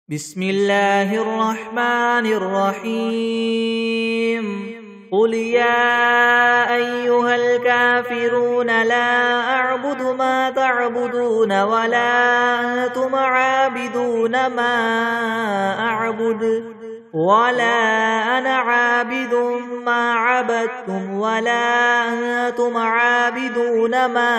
بسم الله الرحمن الرحيم قل يا أيها الكافرون لا أعبد ما تعبدون ولا أنتم عابدون ما أعبد ولا أنا عابد ما عبدتم ولا أنتم عابدون ما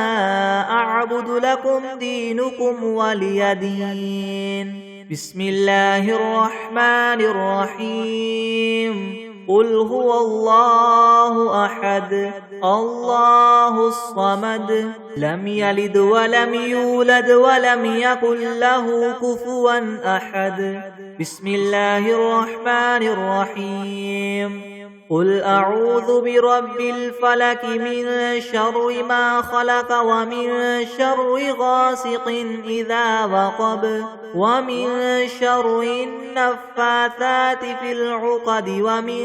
أعبد لكم دينكم ولي دين بسم الله الرحمن الرحيم قل هو الله أحد الله الصمد لم يلد ولم يولد ولم يكن له كفوا أحد بسم الله الرحمن الرحيم قل أعوذ برب الفلك من شر ما خلق ومن شر غاسق إذا وقب ومن شر النفاثات في العقد ومن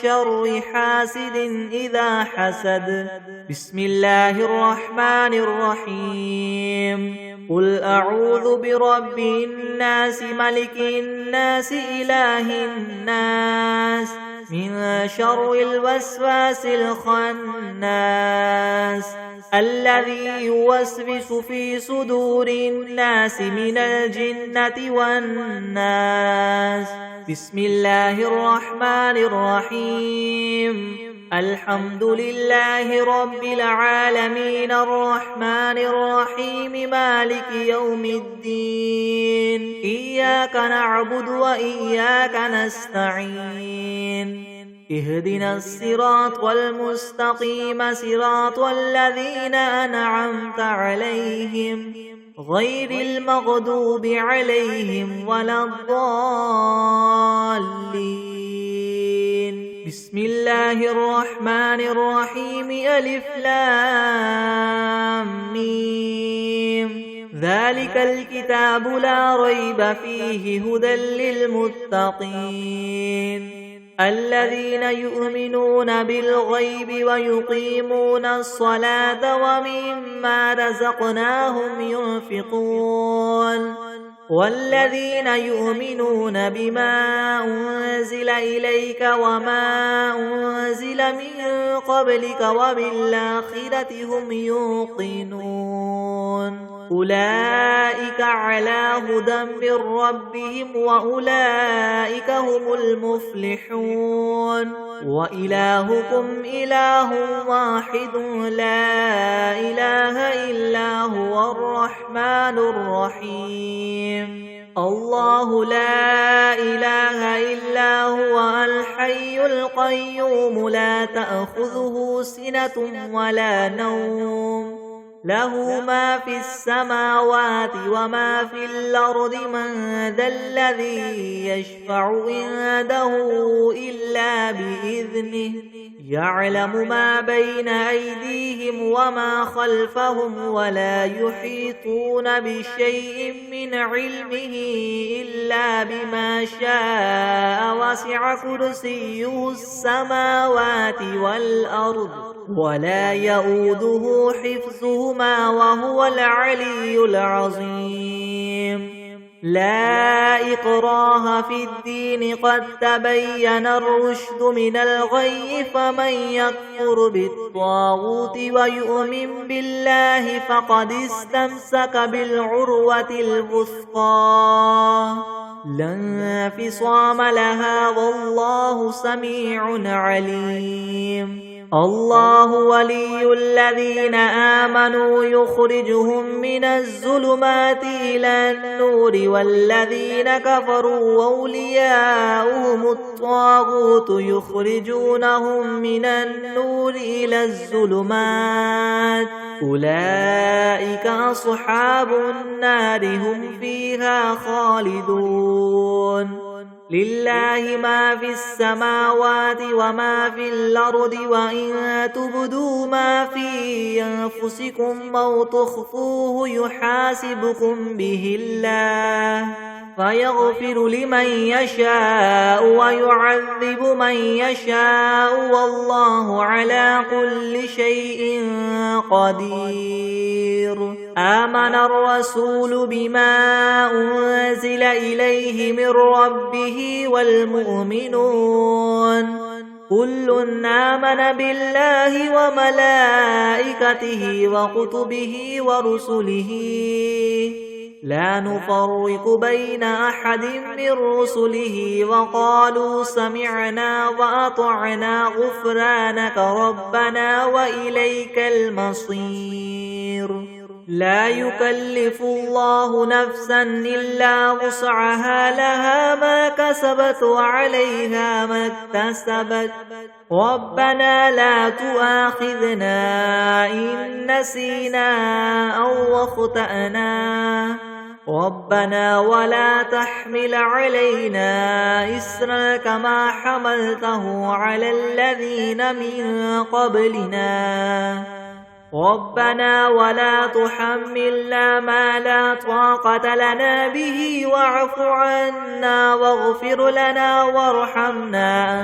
شر حاسد إذا حسد بسم الله الرحمن الرحيم قل أعوذ برب الناس ملك الناس إله الناس من شر الوسواس الخناس الذي يوسوس في صدور الناس من الجنة والناس بسم الله الرحمن الرحيم الحمد لله رب العالمين الرحمن الرحيم مالك يوم الدين إياك نعبد وإياك نستعين اهدنا الصراط المستقيم صراط الذين أنعمت عليهم غير المغضوب عليهم ولا الضالين بسم الله الرحمن الرحيم ألف لام ميم ذلك الكتاب لا ريب فيه هدى للمتقين الذين يؤمنون بالغيب ويقيمون الصلاة ومما رزقناهم ينفقون والذين يؤمنون بما أنزل إليك وما أنزل من قبلك وبالآخرة هم يوقنون أولئك على هدى من ربهم وأولئك هم المفلحون وإلهكم إله واحد لا إله إلا هو الرحمن الرحيم الله لا إله إلا هو الحي القيوم لا تأخذه سنة ولا نوم له ما في السماوات وما في الأرض من ذا الذي يشفع عنده إلا بإذنه يعلم ما بين أيديهم وما خلفهم ولا يحيطون بشيء من علمه إلا بما شاء وسع كرسيه السماوات والأرض ولا يؤوده حفظهما وهو العلي العظيم لا إكراه في الدين قد تبين الرشد من الغي فمن يكفر بالطاغوت ويؤمن بالله فقد استمسك بالعروة الوثقى لا انفصام لها والله سميع عليم الله ولي الذين آمنوا يخرجهم من الظلمات إلى النور والذين كفروا أولياؤهم الطاغوت يخرجونهم من النور إلى الظلمات أولئك أصحاب النار هم فيها خالدون لله ما في السماوات وما في الأرض وإن تبدوا ما في أنفسكم أو تخفوه يحاسبكم به الله فيغفر لمن يشاء ويعذب من يشاء والله على كل شيء قدير. آمن الرسول بما أنزل إليه من ربه والمؤمنون كل آمن بالله وملائكته وكتبه ورسله لا نفرق بين أحد من رسله وقالوا سمعنا وأطعنا غفرانك ربنا وإليك المصير. لا يكلف الله نفسا إلا وسعها لها ما كسبت وعليها ما اكتسبت ربنا لا تؤاخذنا إن نسينا أو أخطأنا ربنا ولا تحمل علينا إسرا كما حملته على الذين من قبلنا ربنا ولا تحملنا ما لا طاقة لنا به واعف عنا واغفر لنا وارحمنا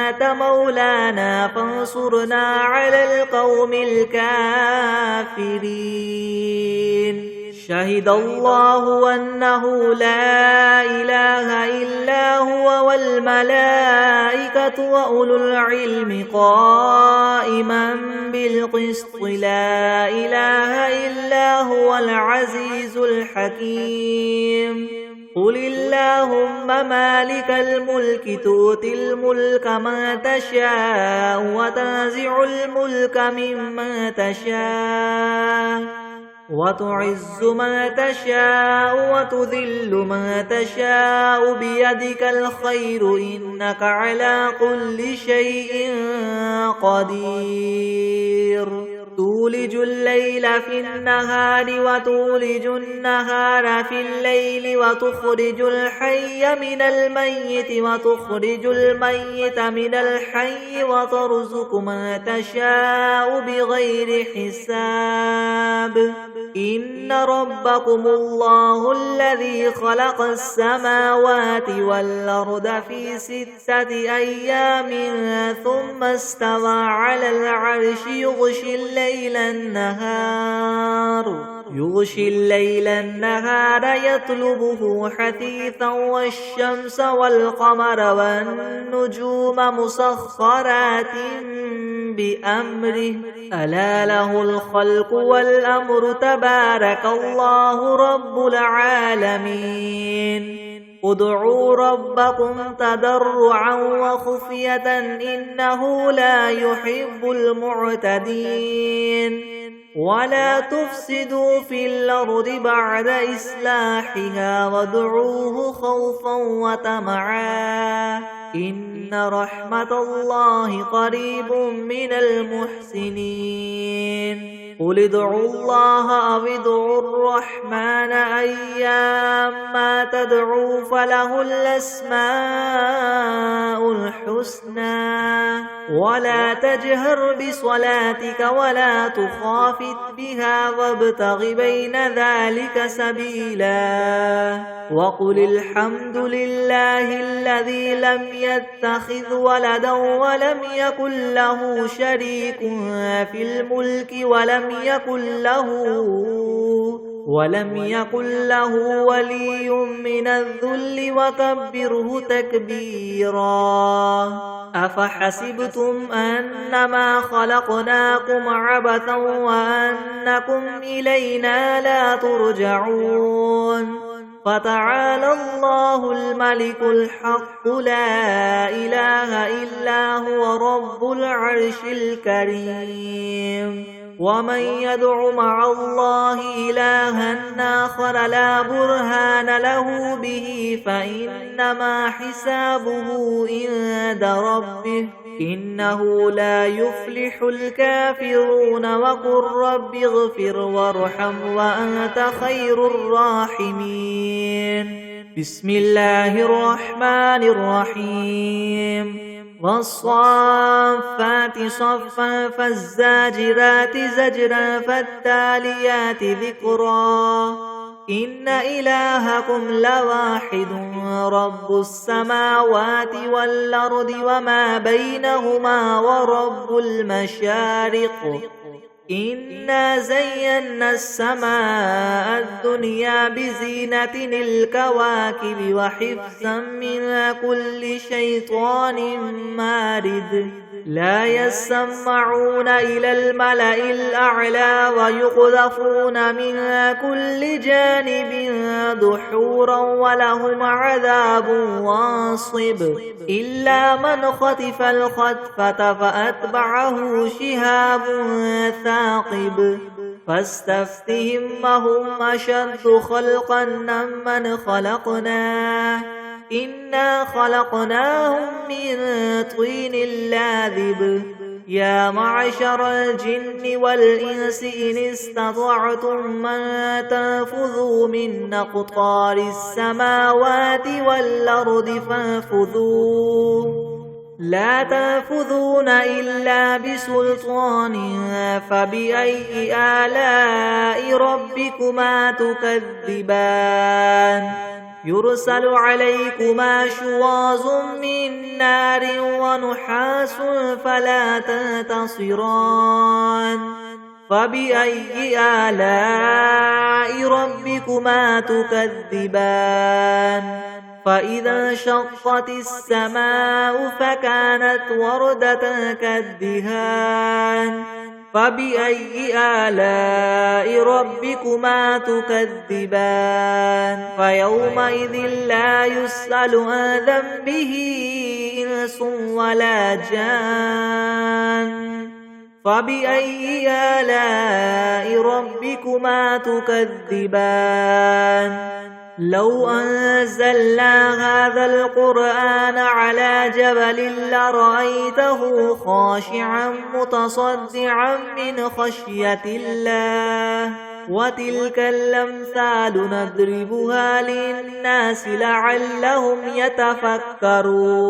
أنت مولانا فانصرنا على القوم الكافرين. شهد الله أنه لا إله إلا هو والملائكة وأولو العلم قائما بالقسط لا إله إلا هو العزيز الحكيم. قل اللهم مالك الملك تؤتي الملك من تشاء وتنزع الملك ممن تشاء وتعز من تشاء وتذل من تشاء بيدك الخير إنك على كل شيء قدير. تولج الليل في النهار وتولج النهار في الليل وتخرج الحي من الميت وتخرج الميت من الحي وترزق من تشاء بغير حساب. إن ربكم الله الذي خلق السماوات والأرض في 6 أيام ثم استوى على العرش يغشي الليل النهار يطلبه حثيثا والشمس والقمر والنجوم مسخرات بأمره ألا له الخلق والأمر تبارك الله رب العالمين. ادعوا ربكم تضرعا وخفية إنه لا يحب المعتدين. ولا تفسدوا في الأرض بعد إصلاحها وادعوه خوفا وطمعا إن رحمة الله قريب من المحسنين. قل ادعوا الله أو ادعوا الرحمن أيما تدعوا فله الأسماء الحسنى ولا تجهر بصلاتك ولا تخافت بها وابتغ بين ذلك سبيلا. وقل الحمد لله الذي لم يتخذ ولدا ولم يكن له شريك في الملك ولم يكن له ولي من الذل وكبره تكبيرا. أفحسبتم أنما خلقناكم عبثا وأنكم إلينا لا ترجعون. فتعالى الله الملك الحق لا إله إلا هو رب العرش الكريم. ومن يدع مع الله إلها آخر لا برهان له به فإنما حسابه عند ربه إنه لا يفلح الكافرون. وقل رب اغفر وارحم وأنت خير الراحمين. بسم الله الرحمن الرحيم. والصافات صفا فالزاجرات زجرا فالتاليات ذكرا إن إلهكم لواحد رب السماوات والأرض وما بينهما ورب المشارق إنا زينا السماء الدنيا بزينة الكواكب وحفظا من كل شيطان مارد لا يسمعون إلى الملأ الأعلى ويقذفون من كل جانب دحورا ولهم عذاب واصب إلا من خطف الخطفة فأتبعه شهاب ثاقب فاستفتهم هم أشد خلقا ممن خلقنا إنا خلقناهم من طين لاذب يا معشر الجن والإنس إن استطعتم من تنفذوا من أقطار السماوات والأرض فانفذوا لا تنفذون إلا بسلطان فبأي آلاء ربكما تكذبان يرسل عليكما شواظ من نار ونحاس فلا تنتصران فبأي آلاء ربكما تكذبان فإذا انشقت السماء فكانت وردة كالدهان فبأي آلاء ربكما تكذبان فيومئذ لا يسأل عن ذنبه إنس ولا جان فبأي آلاء ربكما تكذبان لو أنزلنا هذا القرآن على جبل لرأيته خاشعا متصدعا من خشية الله وتلك الأمثال نضربها للناس لعلهم يتفكرون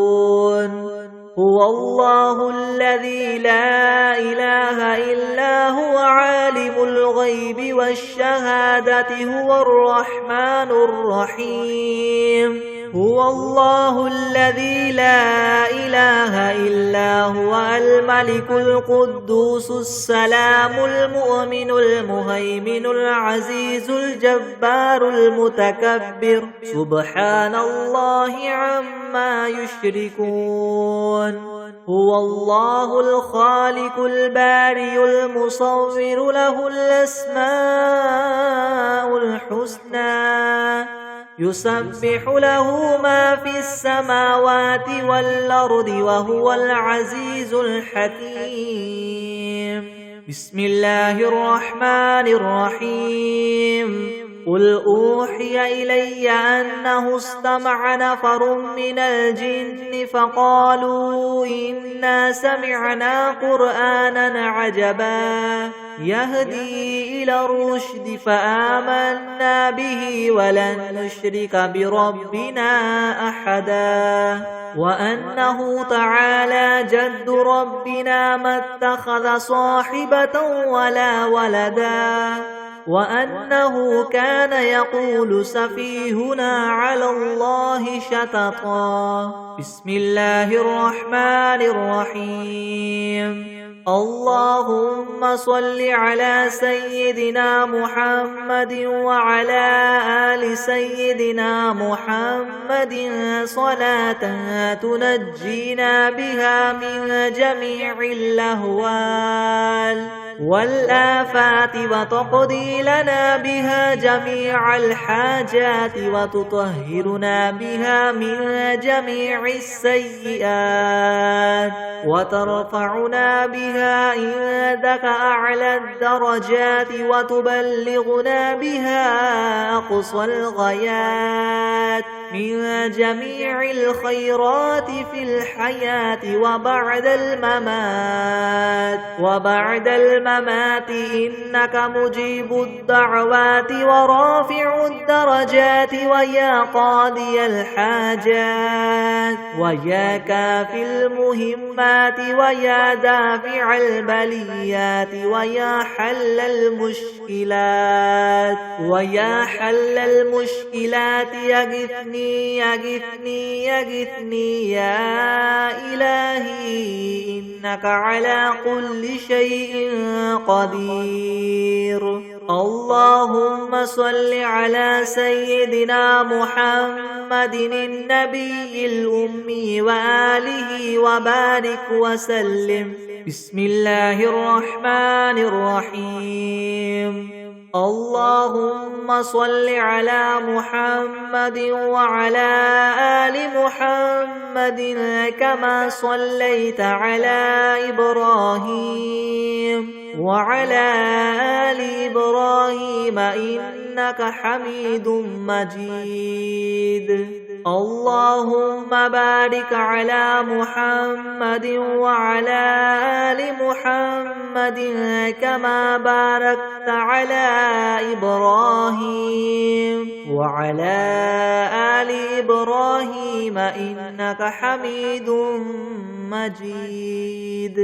هو الله الذي لا إله إلا هو عالم الغيب والشهادة هو الرحمن الرحيم هو الله الذي لا إله إلا هو الملك القدوس السلام المؤمن المهيمن العزيز الجبار المتكبر سبحان الله عما يشركون هو الله الخالق البارئ المصور له الأسماء الحسنى يسبح له ما في السماوات والأرض وهو العزيز الحكيم بسم الله الرحمن الرحيم قل أوحي إلي أنه استمع نفر من الجن فقالوا إنا سمعنا قرآنا عجبا يهدي إلى الرشد فآمنا به ولن نشرك بربنا أحدا وأنه تعالى جد ربنا ما اتخذ صاحبة ولا ولدا وأنه كان يقول سفيهنا على الله شططا بسم الله الرحمن الرحيم اللهم صل على سيدنا محمد وعلى آل سيدنا محمد صلاة تنجينا بها من جميع الأهوال والآفات وتقضي لنا بها جميع الحاجات وتطهرنا بها من جميع السيئات وترفعنا بها عندك أعلى الدرجات وتبلغنا بها أقصى الغايات من جميع الخيرات في الحياة وبعد الممات إنك مجيب الدعوات ورافع الدرجات ويا قاضي الحاجات ويا كافي المهمات ويا دافع البليات ويا حل المشكلات يغثني يا إلهي إنك على كل شيء قدير. اللهم صل على سيدنا محمد النبي الأمي وآله وبارك وسلم. بسم الله الرحمن الرحيم. اللهم صل على محمد وعلى آل محمد كما صليت على إبراهيم وعلى آل إبراهيم إنك حميد مجيد. اللهم بارك على محمد وعلى آل محمد كما باركت على إبراهيم وعلى آل إبراهيم إنك حميد مجيد.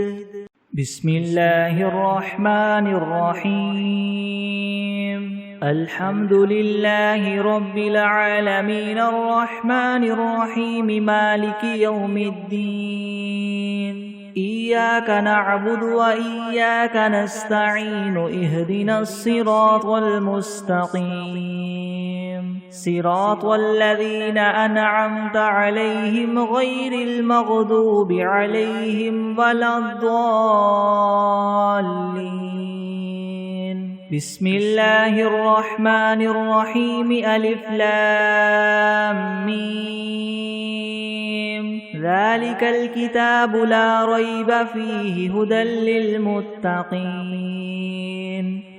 بسم الله الرحمن الرحيم. الحمد لله رب العالمين الرحمن الرحيم مالك يوم الدين. إياك نعبد وإياك نستعين اهدنا الصراط المستقيم صراط الذين أنعمت عليهم غير المغضوب عليهم ولا الضالين. بسم الله الرحمن الرحيم. ألف لام ميم. ذلك الكتاب لا ريب فيه هدى للمتقين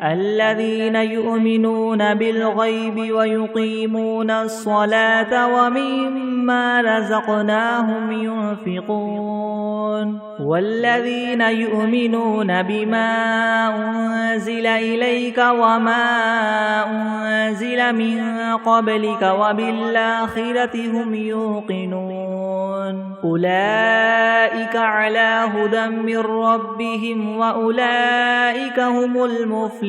الذين يؤمنون بالغيب ويقيمون الصلاة ومما رزقناهم ينفقون والذين يؤمنون بما أنزل إليك وما أنزل من قبلك وبالآخرة هم يوقنون أولئك على هدى من ربهم وأولئك هم المفلحون.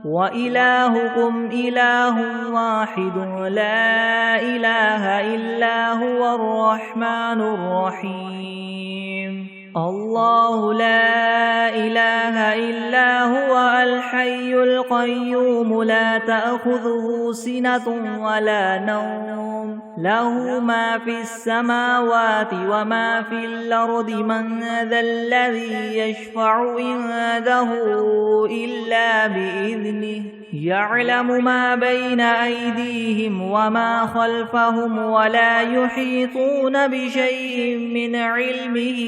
وإلهكم إله واحد لا إله إلا هو الرحمن الرحيم. الله لا إله إلا هو الحي القيوم لا تأخذه سنة ولا نوم له ما في السماوات وما في الأرض من ذا الذي يشفع عنده إلا بإذنه يعلم ما بين أيديهم وما خلفهم ولا يحيطون بشيء من علمه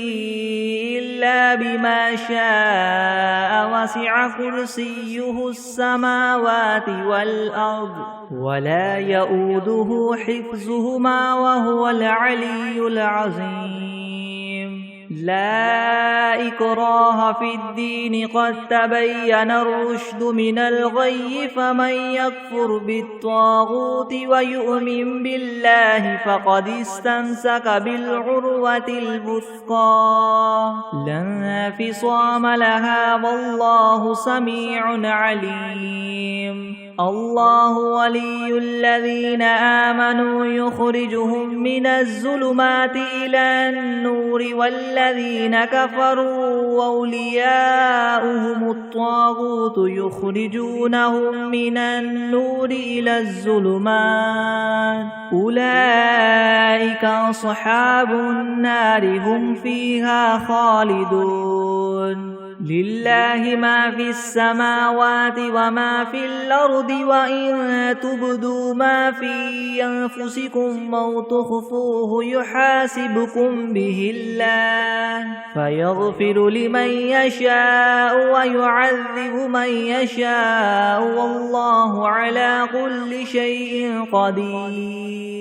إلا بما شاء وسع كرسيه السماوات والأرض ولا يؤوده حفظهما وهو العلي العظيم. لا إكراه في الدين قد تبين الرشد من الغي فمن يكفر بالطاغوت ويؤمن بالله فقد استمسك بالعروة الوثقى لا انفصام لها والله سميع عليم. الله ولي الذين آمنوا يخرجهم من الظلمات إلى النور والذين كفروا أولياؤهم الطاغوت يخرجونهم من النور إلى الظلمات أولئك أصحاب النار هم فيها خالدون. لله ما في السماوات وما في الأرض وإن تبدوا ما في أنفسكم أو تخفوه يحاسبكم به الله فيغفر لمن يشاء ويعذب من يشاء والله على كل شيء قدير.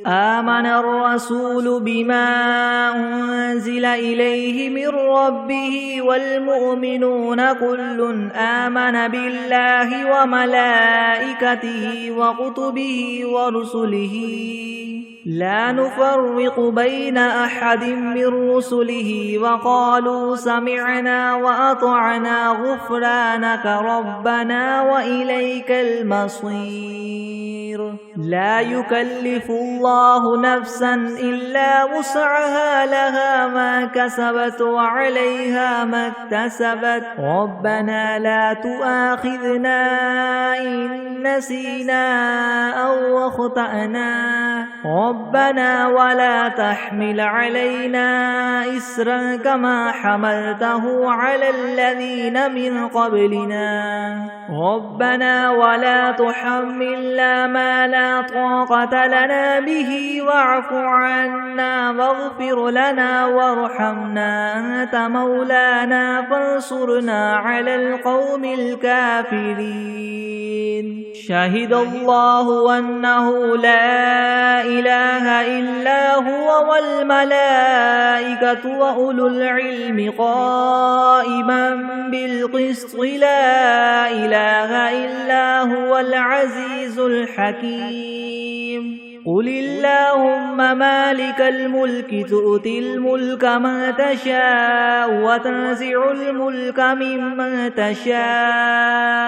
آمن الرسول بما أنزل إليه من ربه والمؤمنون كل آمن بالله وملائكته وكتبه ورسله لا نفرق بين أحد من رسله وقالوا سمعنا وأطعنا غفرانك ربنا وإليك المصير. لا يكلف الله نفسا إلا وسعها لها ما كسبت وعليها ما اكتسبت ربنا لا تؤاخذنا إن نسينا أو أخطأنا ربنا ولا تحمل علينا إسرا كما حملته على الذين من قبلنا ربنا ولا تحملنا ما لا طاقة لنا به واعف عنا واغفر لنا وارحمنا أنت مولانا فانصرنا على القوم الكافرين. شهد الله أنه لا إله إلا هو والملائكة وأولو العلم قائما بالقسط لا إله إلا هو العزيز الحكيم. قل اللهم مالك الملك تؤتي الملك من تشاء وتنزع الملك ممن تشاء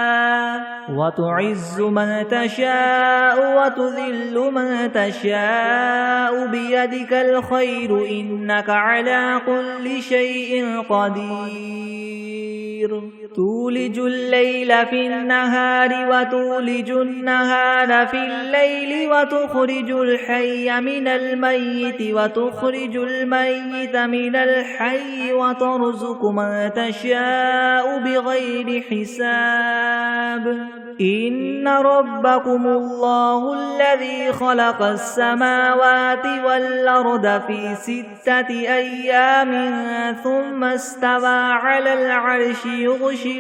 وتعز من تشاء وتذل من تشاء بيدك الخير إنك على كل شيء قدير. تولج الليل في النهار وتولج النهار في الليل وتخرج الحي من الميت وتخرج الميت من الحي وترزق من تشاء بغير حساب. إن ربكم الله الذي خلق السماوات والأرض في 6 أيام ثم استوى على العرش يغشي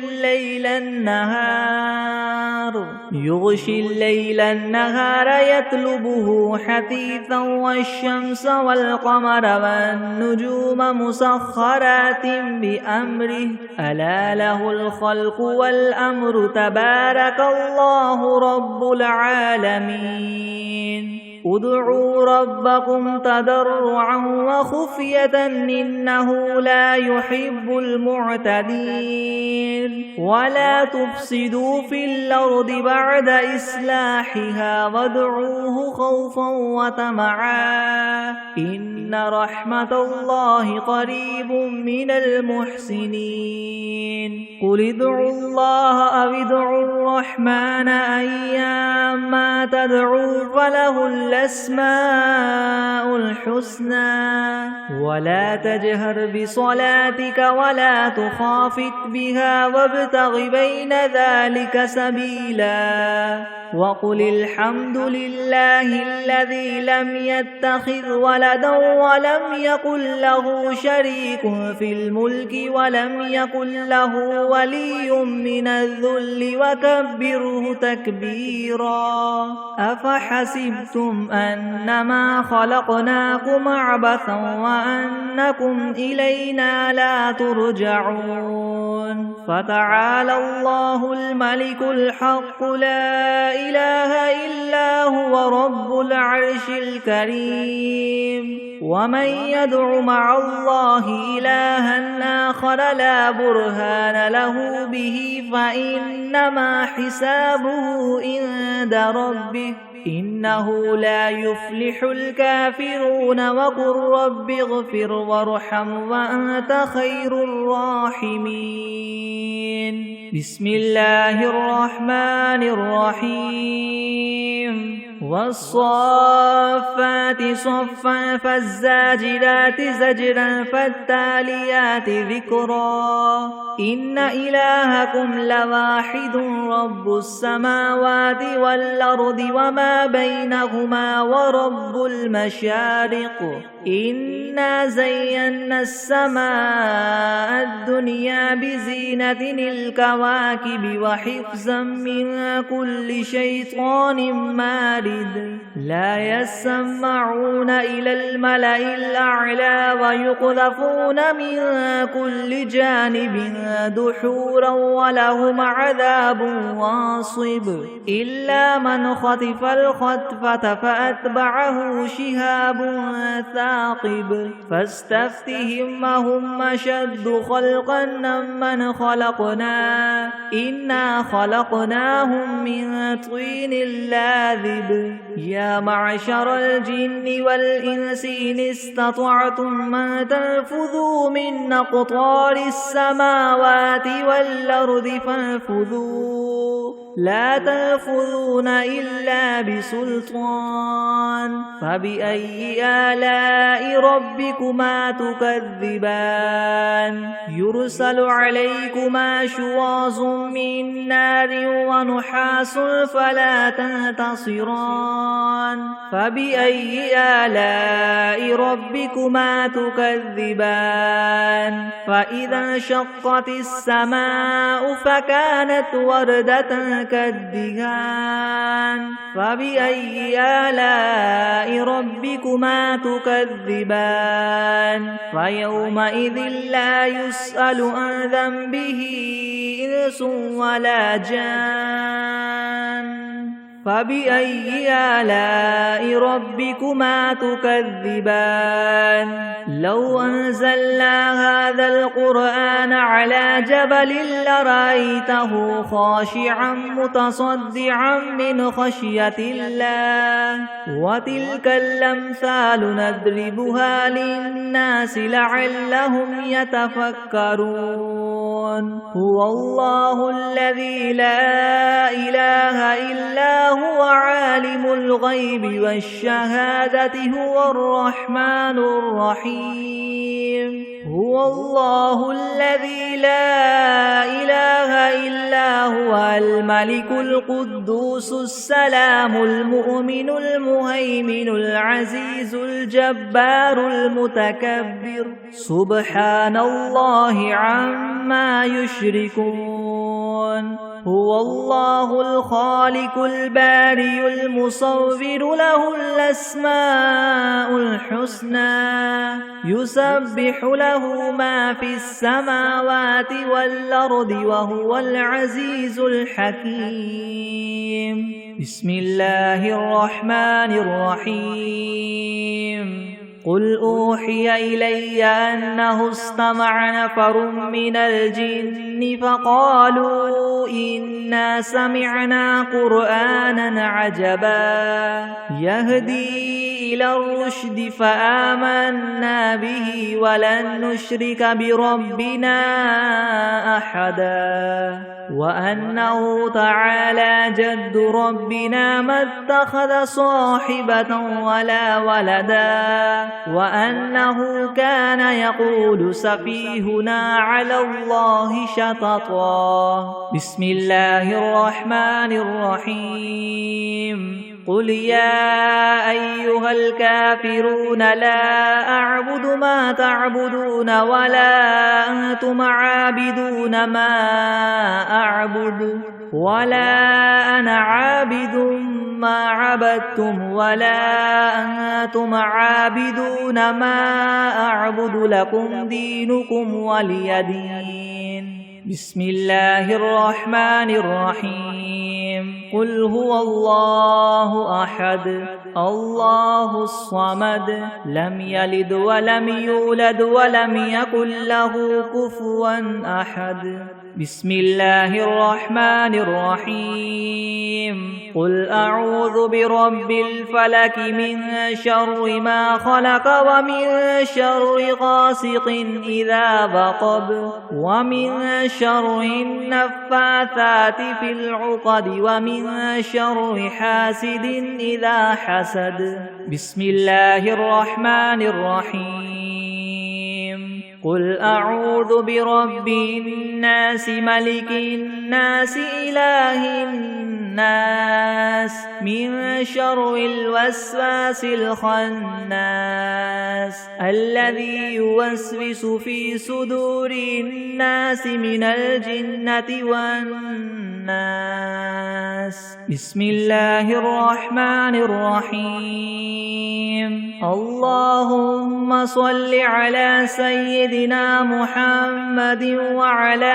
الليل النهار يطلبه حثيثا والشمس والقمر والنجوم مسخرات بأمره ألا له الخلق والأمر تبارك الله رب العالمين. ادعوا ربكم تضرعا وخفية إنه لا يحب المعتدين. ولا تفسدوا في الأرض بعد إصلاحها وادعوه خوفا وطمعا إن رحمة الله قريب من المحسنين. قل ادعوا الله أو ادعوا الرحمن أيما تدعوا فله الأسماء الحسنى ولا تجهر بصلاتك ولا تخافت بها وابتغ بين ذلك سبيلا. وقل الحمد لله الذي لم يتخذ ولدا ولم يكن له شريك في الملك ولم يكن له ولي من الذل وكبره تكبيرا. أفحسبتم أنما خلقناكم عبثا وأنكم إلينا لا ترجعون. فتعالى الله الملك الحق لا إله إلا هو رب العرش الكريم. ومن يدع مع الله إلها آخر لا برهان له به فإنما حسابه عند ربه إنه لا يفلح الكافرون. وقل رب اغفر وارحم وأنت خير الراحمين. بسم الله الرحمن الرحيم. والصافات صفا فالزاجرات زجرا فالتاليات ذكرا إن إلهكم لواحد رب السماوات والأرض وما بينهما ورب المشارق إنا زينا السماء الدنيا بزينة الكواكب وحفظا من كل شيطان مارد لا يسمعون إلى الملأ الأعلى ويقذفون من كل جانب دحورا ولهم عذاب واصب إلا من خطف الخطفة فأتبعه شهاب ثاقب فاستفتهم أهم أشد خلقا ممن خلقنا إنا خلقناهم من طين لاذب يا معشر الجن والإنس إن استطعتم أن تنفذوا من أقطار السماوات والأرض فانفذوا لا تنفذون إلا بسلطان فبأي آلاء ربكما تكذبان يرسل عليكما شواظ من نار ونحاس فلا تنتصران فبأي آلاء ربكما تكذبان فإذا انشقت السماء فكانت وردة كالدهان فبأي آلاء ربكما تكذبان فيومئذ لا يسأل عن ذنبه إنس ولا جان فبأي آلاء ربكما تكذبان لو أنزلنا هذا القرآن على جبل لرأيته خاشعا متصدعا من خشية الله وتلك الأمثال نضربها للناس لعلهم يتفكرون هو الله الذي لا إله إلا هو عالم الغيب والشهادة هو الرحمن الرحيم هو الله الذي لا إله إلا هو الملك القدوس السلام المؤمن المهيمن العزيز الجبار المتكبر سبحان الله عما يشركون هو الله الخالق البارئ المصور له الأسماء الحسنى يسبح له ما في السماوات والأرض وهو العزيز الحكيم بسم الله الرحمن الرحيم قل أوحي إلي أنه استمع نفر من الجن فقالوا إنا سمعنا قرآنا عجبا يهدي إلى الرشد فآمنا به ولن نشرك بربنا أحدا وأنه تعالى جد ربنا ما اتخذ صاحبة ولا ولدا وأنه كان يقول سفيهنا على الله شططا بسم الله الرحمن الرحيم قل يا أيها الكافرون لا أعبد ما تعبدون ولا أنتم عابدون ما أعبد ولا أنا عابد ما عبدتم ولا أنتم عابدون ما أعبد لكم دينكم ولي دين بسم الله الرحمن الرحيم قل هو الله أحد الله الصمد لم يلد ولم يولد ولم يكن له كفوا أحد بسم الله الرحمن الرحيم قل أعوذ برب الفلك من شر ما خلق ومن شر غاسق إذا وقب ومن شر النفاثات في العقد ومن شر حاسد إذا حسد بسم الله الرحمن الرحيم قل أعوذ برب الناس ملك الناس إله الناس من شر الوسواس الخناس الذي يوسوس في صدور الناس من الجنة والناس بسم الله الرحمن الرحيم اللهم صل على سيدنا محمد وعلى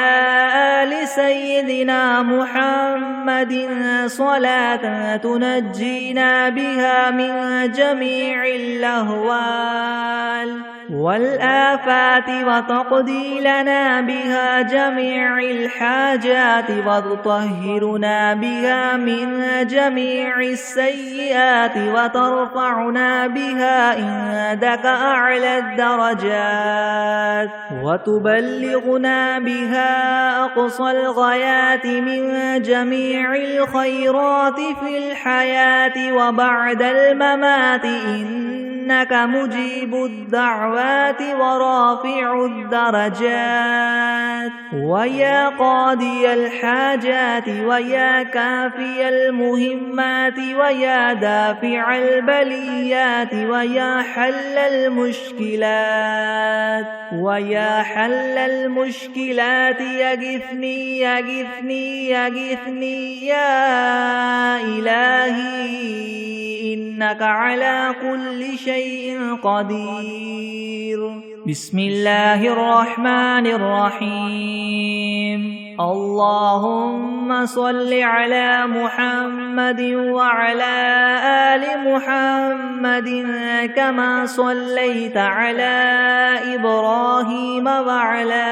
آل سيدنا محمد صلاة تنجينا بها من جميع الأهوال والآفات وتقضي لنا بها جميع الحاجات وتطهرنا بها من جميع السيئات وترفعنا بها عندك أعلى الدرجات وتبلغنا بها أقصى الغايات من جميع الخيرات في الحياة وبعد الممات إنك مجيب الدعوات ورافع الدرجات ويا قاضي الحاجات ويا كافي المهمات ويا دافع البليات ويا حل المشكلات يغثني يا إلهي إنك على كل شيء قدير بسم الله الرحمن الرحيم اللهم صل على محمد وعلى آل محمد كما صليت على إبراهيم وعلى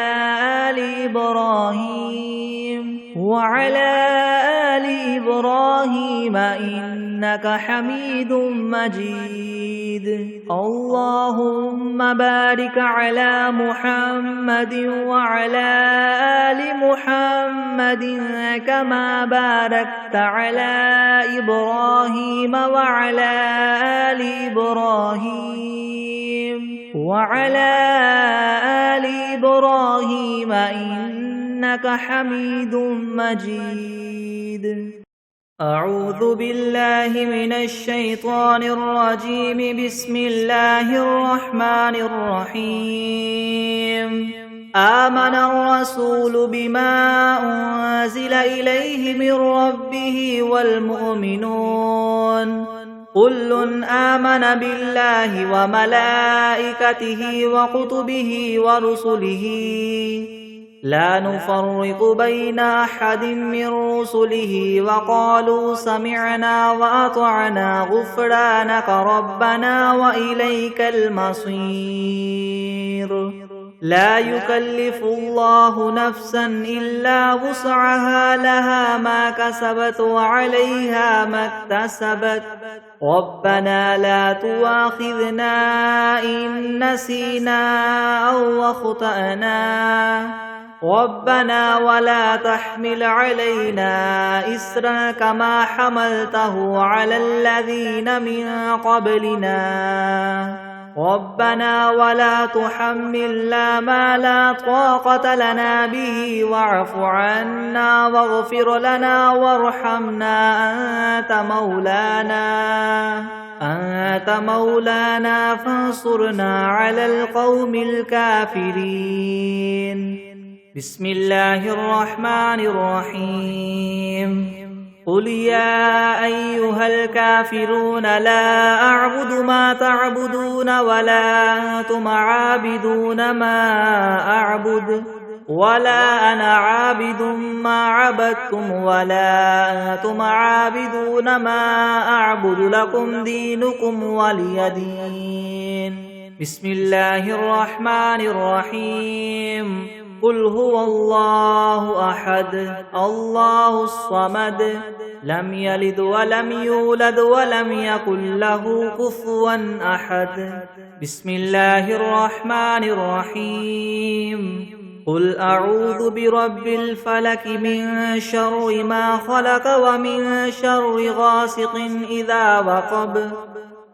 آل إبراهيم إنك حميد مجيد اللهم بارك على محمد وعلى آل محمد كما باركت على إبراهيم وعلى آل إبراهيم إنك حميد مجيد أعوذ بالله من الشيطان الرجيم بسم الله الرحمن الرحيم آمن الرسول بما أنزل إليه من ربه والمؤمنون كل آمن بالله وملائكته وكتبه ورسله لا نفرق بين أحد من رسله وقالوا سمعنا وأطعنا غفرانك ربنا وإليك المصير لا يكلف الله نفسا إلا وسعها لها ما كسبت وعليها ما اكتسبت ربنا لا تؤاخذنا إن نسينا أو أخطأنا ربنا ولا تحمل علينا إسرا كما حملته على الذين من قبلنا ربنا ولا تحملنا ما لا طاقة لنا به واعف عنا واغفر لنا وارحمنا أنت مولانا فانصرنا على القوم الكافرين بسم الله الرحمن الرحيم قل يا أيها الكافرون لا أعبد ما تعبدون ولا أنتم عابدون ما أعبد ولا أنا عابد ما عبدتم ولا أنتم عابدون ما أعبد لكم دينكم ولي دين بسم الله الرحمن الرحيم قل هو الله أحد الله الصمد لم يلد ولم يولد ولم يكن له كفوا أحد. بسم الله الرحمن الرحيم. قل أعوذ برب الفلك من شر ما خلق ومن شر غاسق إذا وقب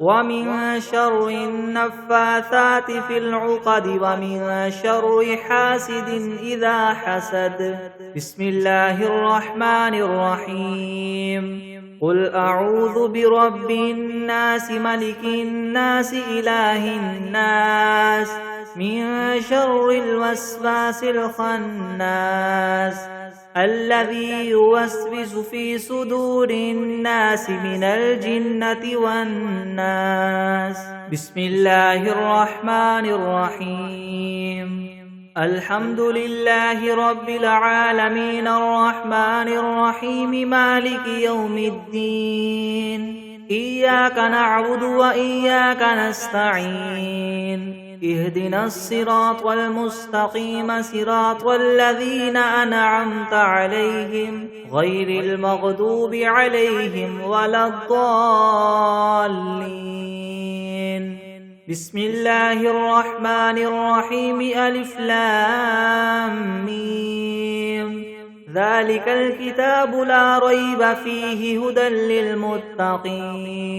ومن شر النفاثات في العقد ومن شر حاسد إذا حسد. بسم الله الرحمن الرحيم. قل أعوذ برب الناس ملك الناس إله الناس من شر الوسواس الخناس الذي يوسوس في صدور الناس من الجنة والناس. بسم الله الرحمن الرحيم. الحمد لله رب العالمين الرحمن الرحيم مالك يوم الدين إياك نعبد وإياك نستعين اهدنا الصراط المستقيم صراط الذين أنعمت عليهم غير المغضوب عليهم ولا الضالين. بسم الله الرحمن الرحيم. ألف لام ميم. ذلك الكتاب لا ريب فيه هدى للمتقين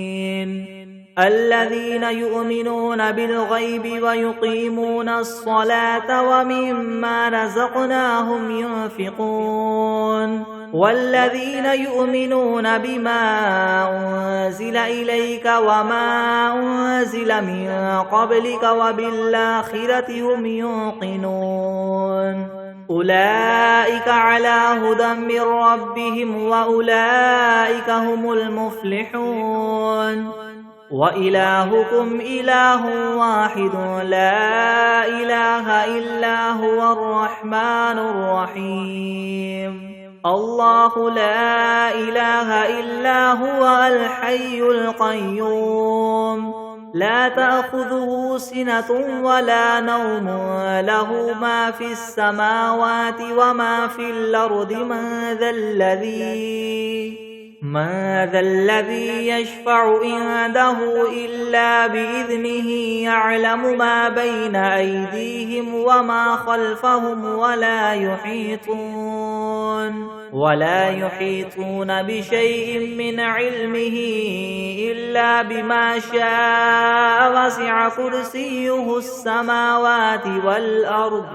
الذين يؤمنون بالغيب ويقيمون الصلاة ومما رزقناهم ينفقون والذين يؤمنون بما أنزل إليك وما أنزل من قبلك وبالآخرة هم يوقنون أولئك على هدى من ربهم وأولئك هم المفلحون. وإلهكم إله واحد لا إله إلا هو الرحمن الرحيم. الله لا إله إلا هو الحي القيوم لا تأخذه سنة ولا نوم له ما في السماوات وما في الأرض من ذا الذي يشفع عنده إلا بإذنه يعلم ما بين أيديهم وما خلفهم ولا يحيطون بشيء من علمه إلا بما شاء وسع كرسيه السماوات والأرض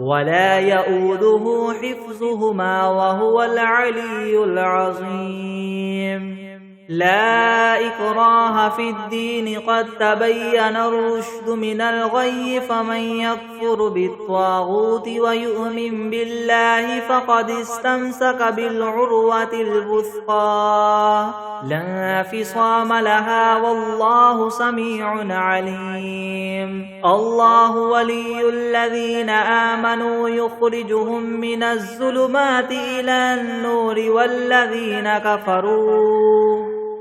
ولا يؤوده حفظهما وهو العلي العظيم. لا إكراه في الدين قد تبين الرشد من الغي فمن يكفر بالطاغوت ويؤمن بالله فقد استمسك بالعروة الوثقى لا انفصام لها والله سميع عليم. الله ولي الذين آمنوا يخرجهم من الظلمات إلى النور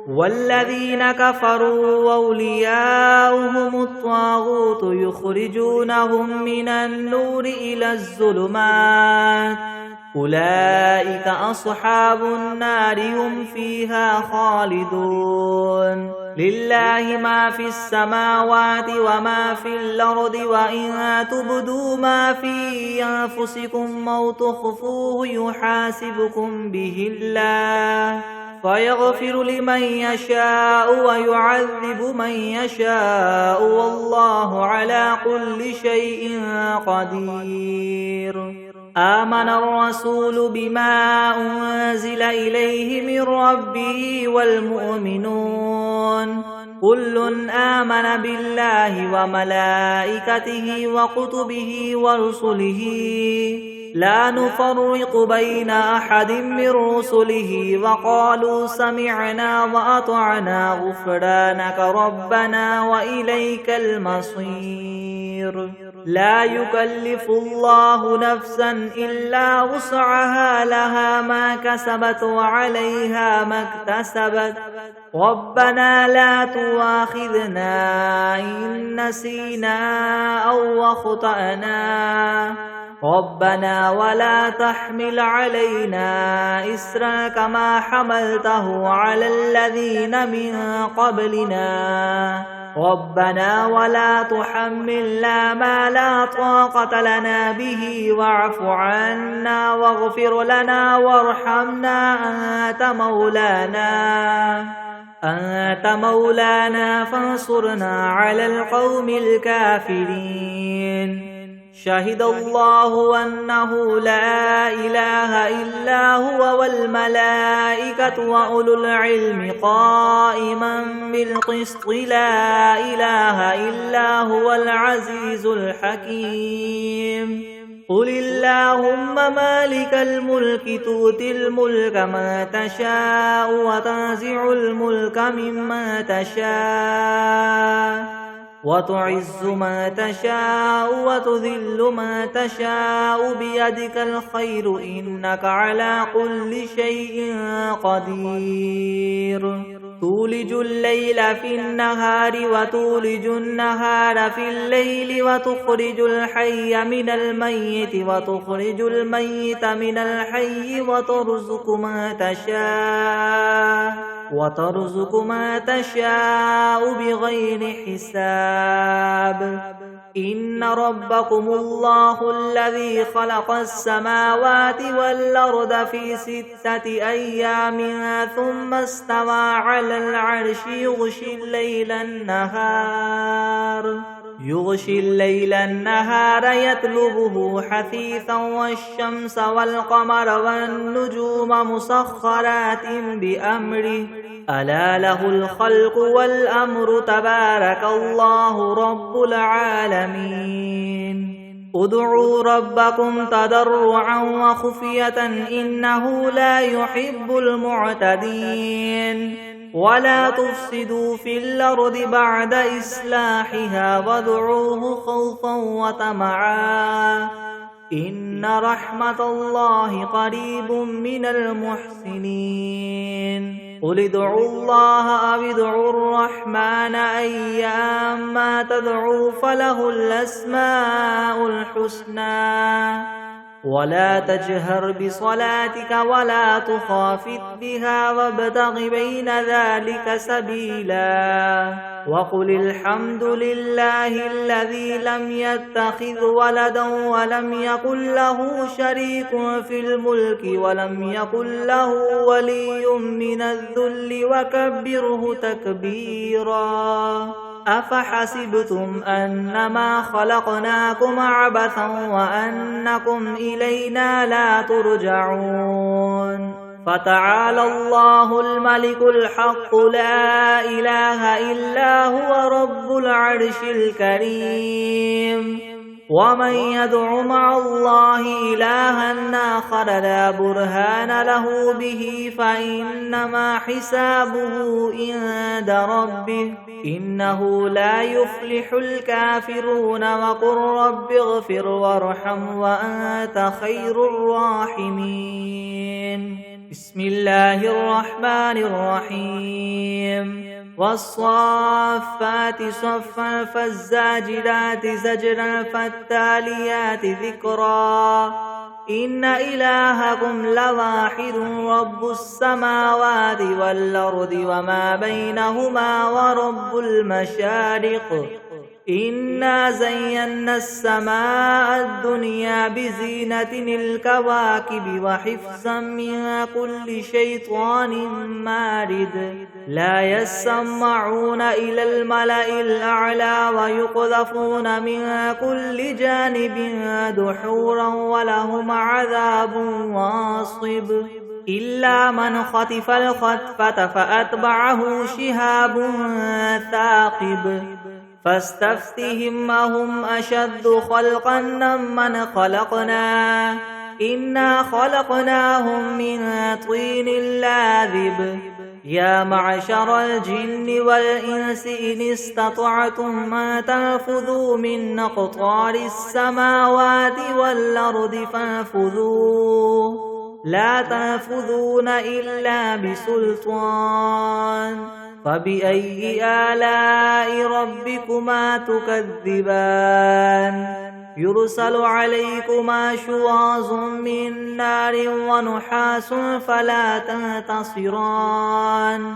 والذين كفروا أولياؤهم الطاغوت يخرجونهم من النور إلى الظلمات أولئك أصحاب النار هم فيها خالدون. لله ما في السماوات وما في الأرض وإن تبدوا ما في أنفسكم أو تخفوه يحاسبكم به الله فيغفر لمن يشاء ويعذب من يشاء والله على كل شيء قدير. آمن الرسول بما أنزل إليه من ربه والمؤمنون كل آمن بالله وملائكته وكتبه ورسله لا نفرق بين أحد من رسله وقالوا سمعنا وأطعنا غفرانك ربنا وإليك المصير. لا يكلف الله نفسا إلا وسعها لها ما كسبت وعليها ما اكتسبت ربنا لا تؤاخذنا إن نسينا أو أخطأنا ربنا ولا تحمل علينا إسرا كما حملته على الذين من قبلنا ربنا ولا تحملنا ما لا طاقة لنا به واعف عنا واغفر لنا وارحمنا أنت مولانا فانصرنا على القوم الكافرين شهد الله أنه لا إله إلا هو والملائكة وأولو العلم قائما بالقسط لا إله إلا هو العزيز الحكيم قل اللهم مالك الملك تؤتي الملك من تشاء وتنزع الملك ممن تشاء وتعز ما تشاء وتذل ما تشاء بيدك الخير إنك على كل شيء قدير تولج الليل في النهار وتولج النهار في الليل وتخرج الحي من الميت وتخرج الميت من الحي وترزق ما تشاء بغير حساب إن ربكم الله الذي خلق السماوات والأرض في 6 أيام ثم استوى على العرش يغشي الليل النهار يطلبه حثيثا والشمس والقمر والنجوم مسخرات بأمره ألا له الخلق والأمر تبارك الله رب العالمين ادعوا ربكم تضرعا وخفية إنه لا يحب المعتدين ولا تفسدوا في الأرض بعد إصلاحها وادعوه خوفا وطمعا إن رحمة الله قريب من المحسنين قل ادعوا الله أو ادعوا الرحمن أيما تدعوا فله الأسماء الحسنى ولا تجهر بصلاتك ولا تخافت بها وابتغ بين ذلك سبيلا وقل الحمد لله الذي لم يتخذ ولدا ولم يكن له شريك في الملك ولم يكن له ولي من الذل وكبره تكبيرا أفحسبتم أنما خلقناكم عبثا وأنكم إلينا لا ترجعون فتعالى الله الملك الحق لا إله إلا هو رب العرش الكريم ومن يدع مع الله إلها آخر لا برهان له به فإنما حسابه عند ربه إنه لا يفلح الكافرون وقل رب اغفر وارحم وأنت خير الراحمين بسم الله الرحمن الرحيم والصافات صفا فالزاجرات زجرا فالتاليات ذكرا إن إلهكم لواحد رب السماوات والأرض وما بينهما ورب المشارق إنا زينا السماء الدنيا بزينة الكواكب وحفظا من كل شيطان مارد لا يسمعون إلى الملأ الأعلى ويقذفون من كل جانب دحورا ولهم عذاب واصب إلا من خطف الخطفة فأتبعه شهاب ثاقب فاستفتهم أهم أشد خلقا ممن خلقنا إنا خلقناهم من طين لاذب يا معشر الجن والإنس إن استطعتم أن تنفذوا من أقطار السماوات والأرض فانفذوا لا تنفذون إلا بسلطان فبأي آلاء ربكما تكذبان يرسل عليكما شواظ من نار ونحاس فلا تنتصران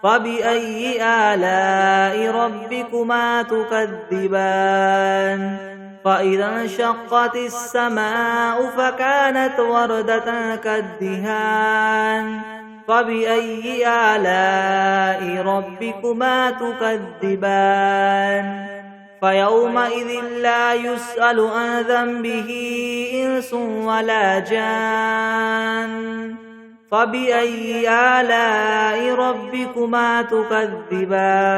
فبأي آلاء ربكما تكذبان فإذا انشقت السماء فكانت وردة كالدهان فبأي آلاء ربكما تكذبان فيومئذ لا يسأل عن ذنبه إنس ولا جان فبأي آلاء ربكما تكذبان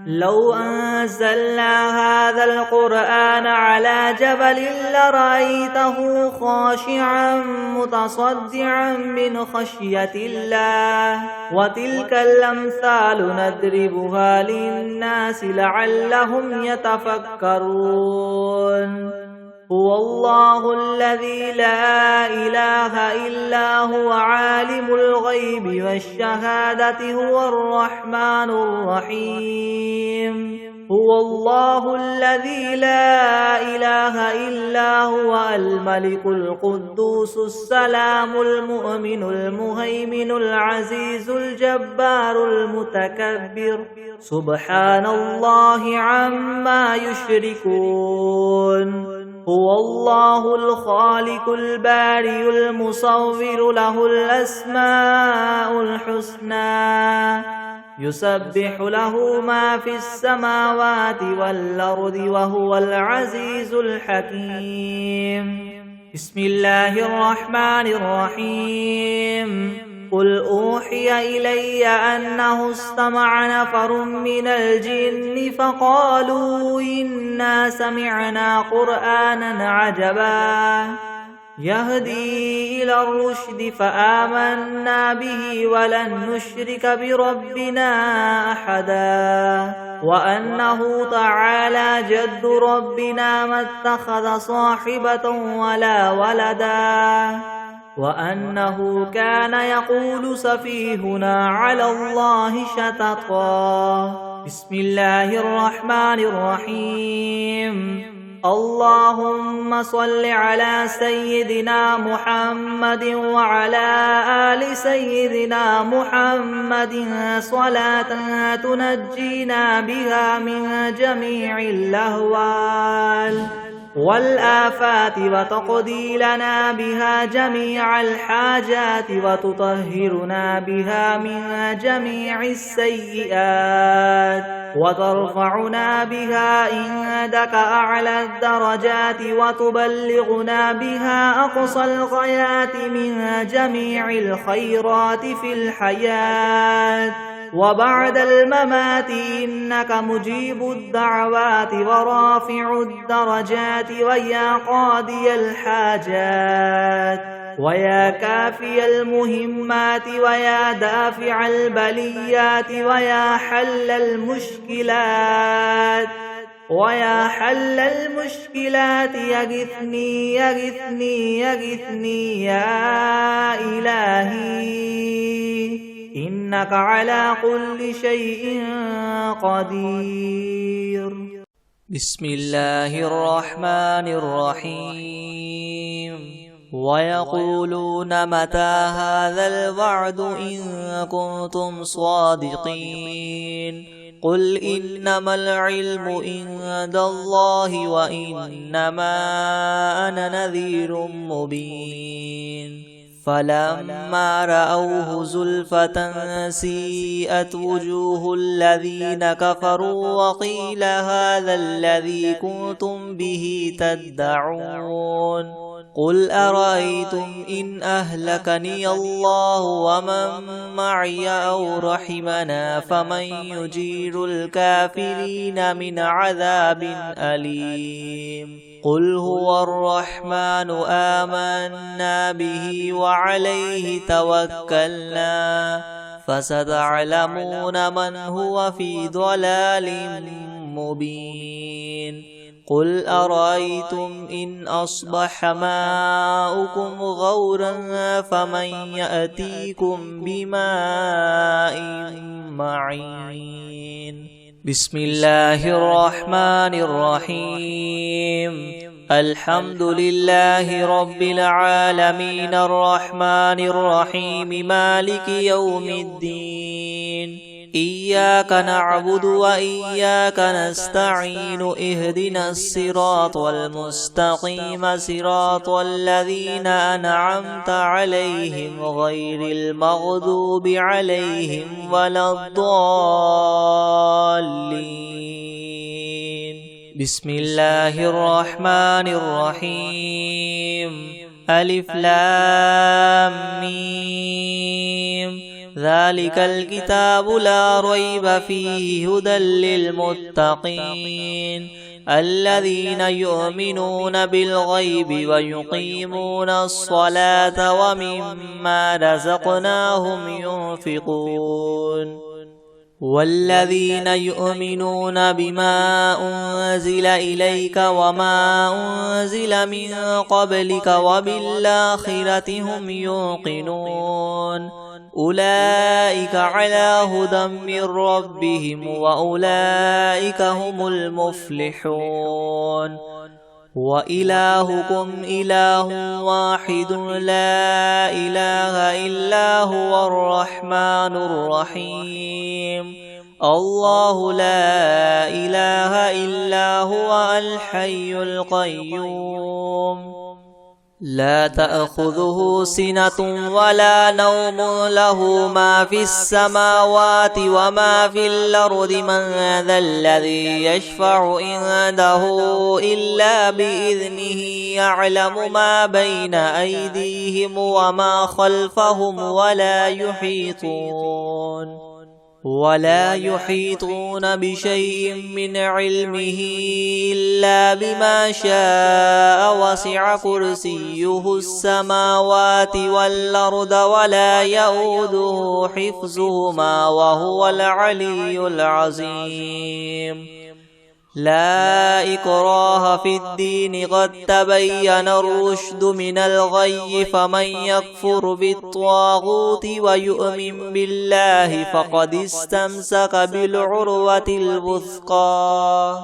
لو أنزلنا هذا القرآن على جبل لرأيته خاشعا متصدعا من خشية الله وتلك الأمثال نضربها للناس لعلهم يتفكرون هو الله الذي لا إله إلا هو عالم الغيب والشهادة هو الرحمن الرحيم هو الله الذي لا إله إلا هو الملك القدوس السلام المؤمن المهيمن العزيز الجبار المتكبر سبحان الله عما يشركون هو الله الخالق البارئ المصور له الأسماء الحسنى يسبح له ما في السماوات والأرض وهو العزيز الحكيم بسم الله الرحمن الرحيم قل أوحي إلي أنه استمع نفر من الجن فقالوا إنا سمعنا قرآنا عجبا يهدي إلى الرشد فآمنا به ولن نشرك بربنا أحدا وأنه تعالى جد ربنا ما اتخذ صاحبة ولا ولدا وأنه كان يقول سفيهنا على الله شططا بسم الله الرحمن الرحيم اللهم صل على سيدنا محمد وعلى آل سيدنا محمد صلاة تنجينا بها من جميع الأهوال والآفات وتقضي لنا بها جميع الحاجات وتطهرنا بها من جميع السيئات وترفعنا بها عندك أعلى الدرجات وتبلغنا بها أقصى الغايات من جميع الخيرات في الحياة وبعد الممات إنك مجيب الدعوات ورافع الدرجات ويا قاضي الحاجات ويا كافي المهمات ويا دافع البليات ويا حل المشكلات يغثني يغثني يغثني يا إلهي إنك على كل شيء قدير بسم الله الرحمن الرحيم ويقولون متى هذا الوعد إن كنتم صادقين قل إنما العلم عند الله وإنما أنا نذير مبين فلما رأوه زلفة سيئت وجوه الذين كفروا وقيل هذا الذي كنتم به تدعون قل أرأيتم إن أهلكني الله ومن معي أو رحمنا فمن يجير الكافرين من عذاب أليم قل هو الرحمن آمنا به وعليه توكلنا فستعلمون من هو في ضلال مبين قل أرأيتم إن أصبح ماؤكم غورا فمن يأتيكم بماء معين بسم الله الرحمن الرحيم الحمد لله رب العالمين الرحمن الرحيم مالك يوم الدين إياك نعبد وإياك نستعين اهدنا الصراط المستقيم صراط الذين أنعمت عليهم غير المغضوب عليهم ولا الضالين بسم الله الرحمن الرحيم ألف لام ميم ذلك الكتاب لا ريب فيه هدى للمتقين الذين يؤمنون بالغيب ويقيمون الصلاة ومما رزقناهم ينفقون والذين يؤمنون بما أنزل إليك وما أنزل من قبلك وبالآخرة هم يوقنون أولئك على هدى من ربهم وأولئك هم المفلحون وإلهكم إله واحد لا إله إلا هو الرحمن الرحيم الله لا إله إلا هو الحي القيوم لا تأخذه سنة ولا نوم له ما في السماوات وما في الأرض من ذا الذي يشفع عنده إلا بإذنه يعلم ما بين أيديهم وما خلفهم ولا يحيطون بشيء من علمه إلا بما شاء وسع كرسيه السماوات والأرض ولا يؤوده حفظهما وهو العلي العظيم لا إكراه في الدين قد تبين الرشد من الغي فمن يكفر بالطاغوت ويؤمن بالله فقد استمسك بالعروة الوثقى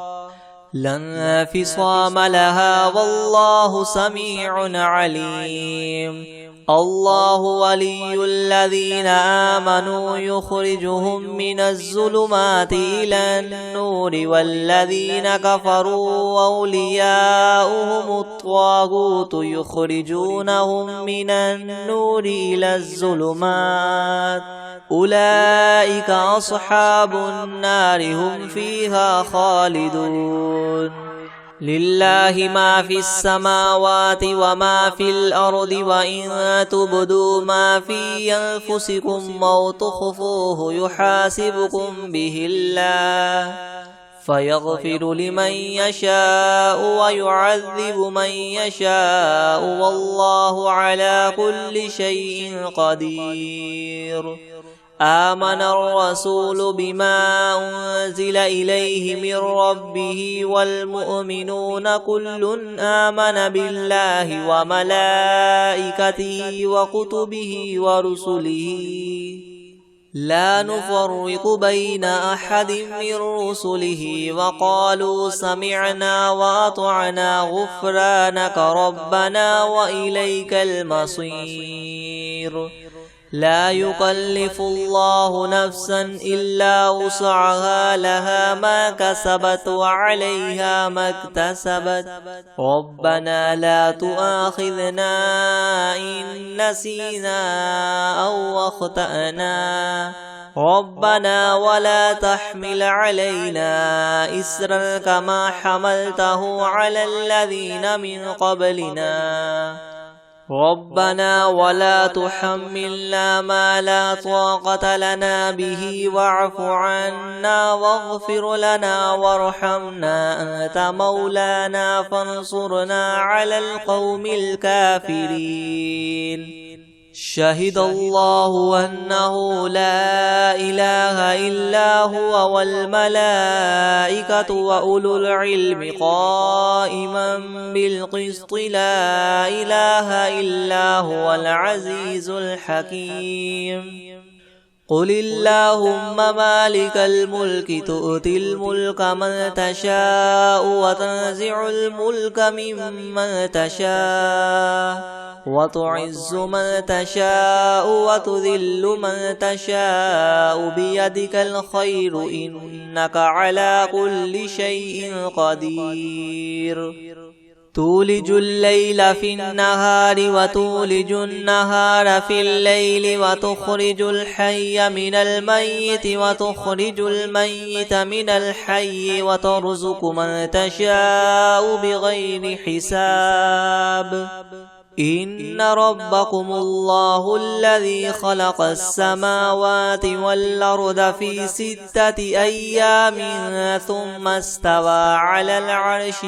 لا انفصام لها والله سميع عليم الله ولي الذين آمنوا يخرجهم من الظلمات إلى النور والذين كفروا أولياؤهم الطاغوت يخرجونهم من النور إلى الظلمات أولئك أصحاب النار هم فيها خالدون لله ما في السماوات وما في الأرض وإن تبدوا ما في أنفسكم أو تخفوه يحاسبكم به الله فيغفر لمن يشاء ويعذب من يشاء والله على كل شيء قدير آمن الرسول بما أنزل إليه من ربه والمؤمنون كل آمن بالله وملائكته وكتبه ورسله لا نفرق بين أحد من رسله وقالوا سمعنا وأطعنا غفرانك ربنا وإليك المصير لا يكلف الله نفسا إلا وسعها لها ما كسبت وعليها ما اكتسبت ربنا لا تؤاخذنا إن نسينا أو أخطأنا ربنا ولا تحمل علينا إسرا كما حملته على الذين من قبلنا ربنا ولا تحملنا ما لا طاقة لنا به واعف عنا واغفر لنا وارحمنا أنت مولانا فانصرنا على القوم الكافرين شهد الله أنه لا إله إلا هو والملائكة وأولو العلم قائما بالقسط لا إله إلا هو العزيز الحكيم قل اللهم مالك الملك تؤتي الملك من تشاء وتنزع الملك ممن تشاء وتعز من تشاء وتذل من تشاء بيدك الخير إنك على كل شيء قدير تولج الليل في النهار وتولج النهار في الليل وتخرج الحي من الميت وتخرج الميت من الحي وترزق من تشاء بغير حساب إن ربكم الله الذي خلق السماوات والأرض في 6 أيام ثم استوى على العرش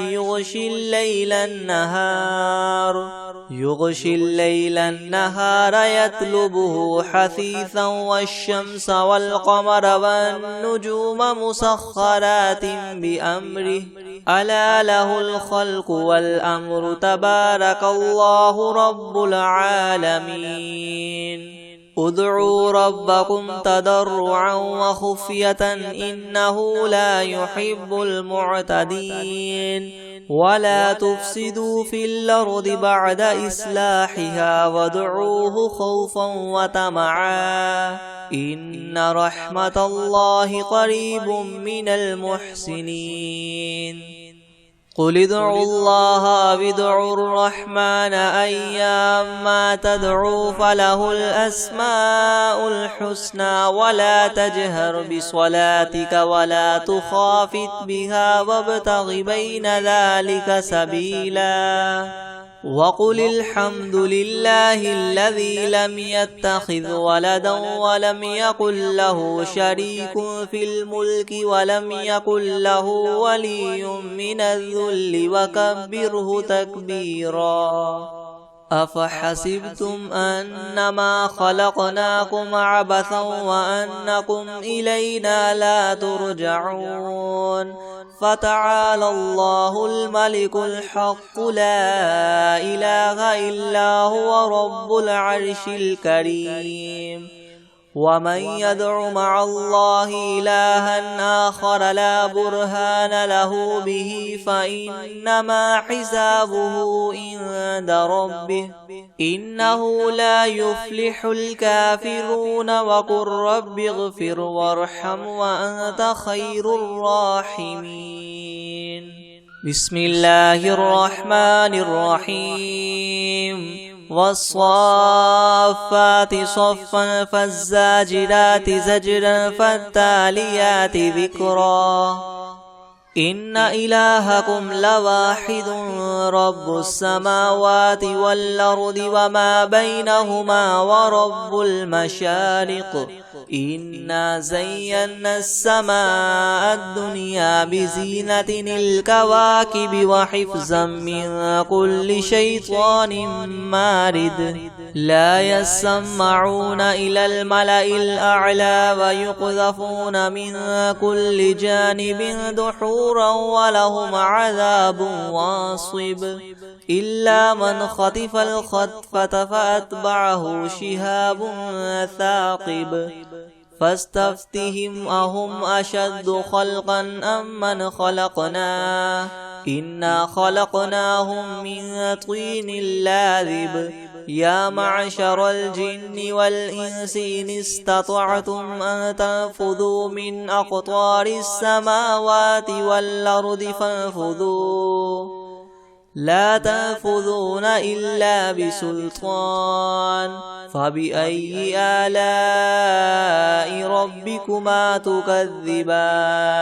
يغشي الليل النهار يطلبه حثيثا والشمس والقمر والنجوم مسخرات بأمره ألا له الخلق والأمر تبارك الله رب العالمين ادعوا ربكم تضرعا وخفية إنه لا يحب المعتدين ولا تفسدوا في الأرض بعد إصلاحها وادعوه خوفا وطمعا إن رحمة الله قريب من المحسنين قل ادعوا الله وادعوا الرحمن أيما تدعوا فله الأسماء الحسنى ولا تجهر بصلاتك ولا تخافت بها وابتغ بين ذلك سبيلا وقل الحمد لله الذي لم يتخذ ولدا ولم يكن له شريك في الملك ولم يكن له ولي من الذل وكبره تكبيرا أفحسبتم أنما خلقناكم عبثا وأنكم إلينا لا ترجعون فتعالى الله الملك الحق لا إله إلا هو رب العرش الكريم ومن يدع مع الله إلها آخر لا برهان له به فإنما حسابه عند ربه إنه لا يفلح الكافرون وقل رب اغفر وارحم وأنت خير الراحمين بسم الله الرحمن الرحيم والصافات صفا فالزاجرات زجرا فالتاليات ذكرا إن إلهكم لواحد رب السماوات والأرض وما بينهما ورب المشارق إنا زينا السماء الدنيا بزينة الكواكب وحفظا من كل شيطان مارد لا يسمعون إلى الملأ الأعلى ويقذفون من كل جانب دحورا ولهم عذاب واصب إلا من خطف الخطفة فأتبعه شهاب ثاقب فاستفتهم أهم أشد خلقا أم من خلقنا إنا خلقناهم من طين لاذب يا معشر الجن والإنس إن استطعتم أن تنفذوا من أقطار السماوات والأرض فانفذوا لا تنفذون إلا بسلطان فبأي آلاء ربكما تكذبان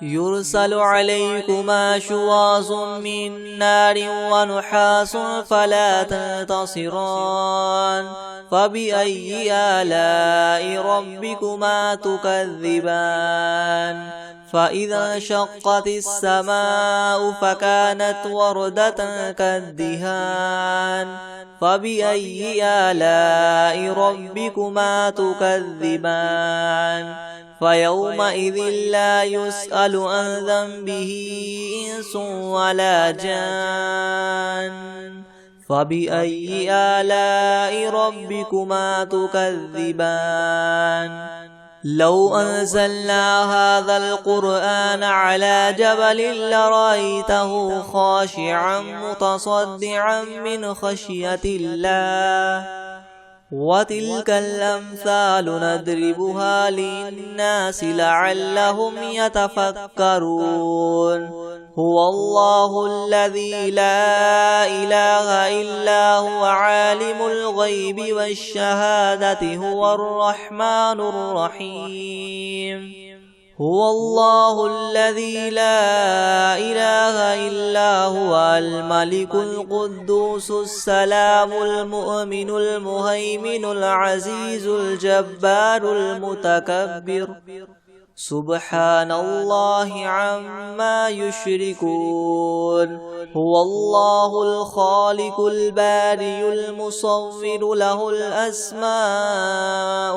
يرسل عليكما شواظ من نار ونحاس فلا تنتصران فبأي آلاء ربكما تكذبان فإذا انشقت السماء فكانت وردة كالدهان فبأي آلاء ربكما تكذبان فيومئذ لا يسأل عن ذنبه إنس ولا جان فبأي آلاء ربكما تكذبان لو أنزلنا هذا القرآن على جبل لرأيته خاشعا متصدعا من خشية الله وتلك الأمثال نضربها للناس لعلهم يتفكرون هو الله الذي لا إله إلا هو عالم الغيب والشهادة هو الرحمن الرحيم هو الله الذي لا إله إلا هو الملك القدوس السلام المؤمن المهيمن العزيز الجبار المتكبر سبحان الله عما يشركون هو الله الخالق البارئ المصور له الأسماء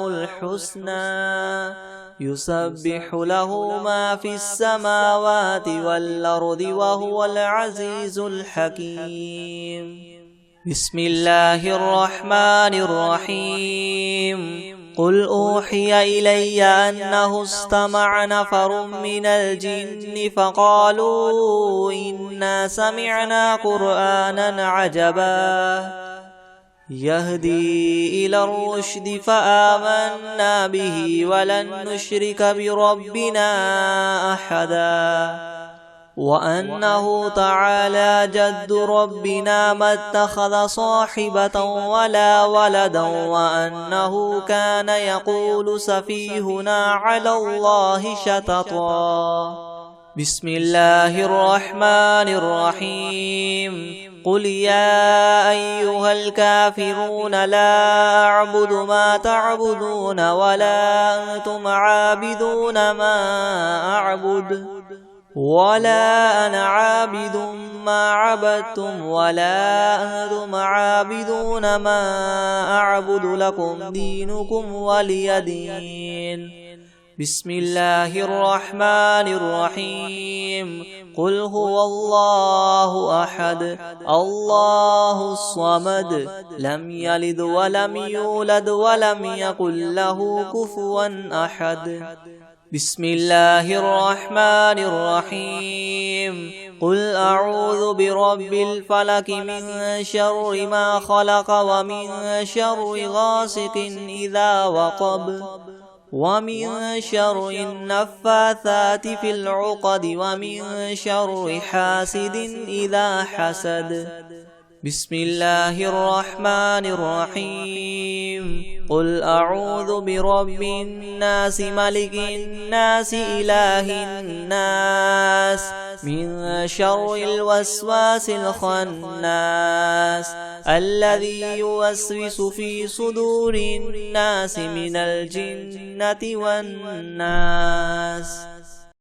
الحسنى يسبح له ما في السماوات والأرض وهو العزيز الحكيم بسم الله الرحمن الرحيم قل أوحي إلي أنه استمع نفر من الجن فقالوا إنا سمعنا قرآنا عجبا يهدي إلى الرشد فآمنا به ولن نشرك بربنا أحدا وأنه تعالى جد ربنا ما اتخذ صاحبة ولا ولدا وأنه كان يقول سفيهنا على الله شططا بسم الله الرحمن الرحيم قل يا أيها الكافرون لا أعبد ما تعبدون ولا أنتم عابدون ما أعبد ولا أنا عابد ما عبدتم ولا أنتم عابدون ما أعبد لكم دينكم ولي دين بسم الله الرحمن الرحيم قل هو الله أحد الله الصمد لم يلد ولم يولد ولم يكن له كفوا أحد بسم الله الرحمن الرحيم قل أعوذ برب الفلك من شر ما خلق ومن شر غاسق إذا وقب ومن شر النفاثات في العقد ومن شر حاسد إذا حسد بسم الله الرحمن الرحيم قل أعوذ برب الناس ملك الناس إله الناس من شر الوسواس الخناس الذي يوسوس في صدور الناس من الجنة والناس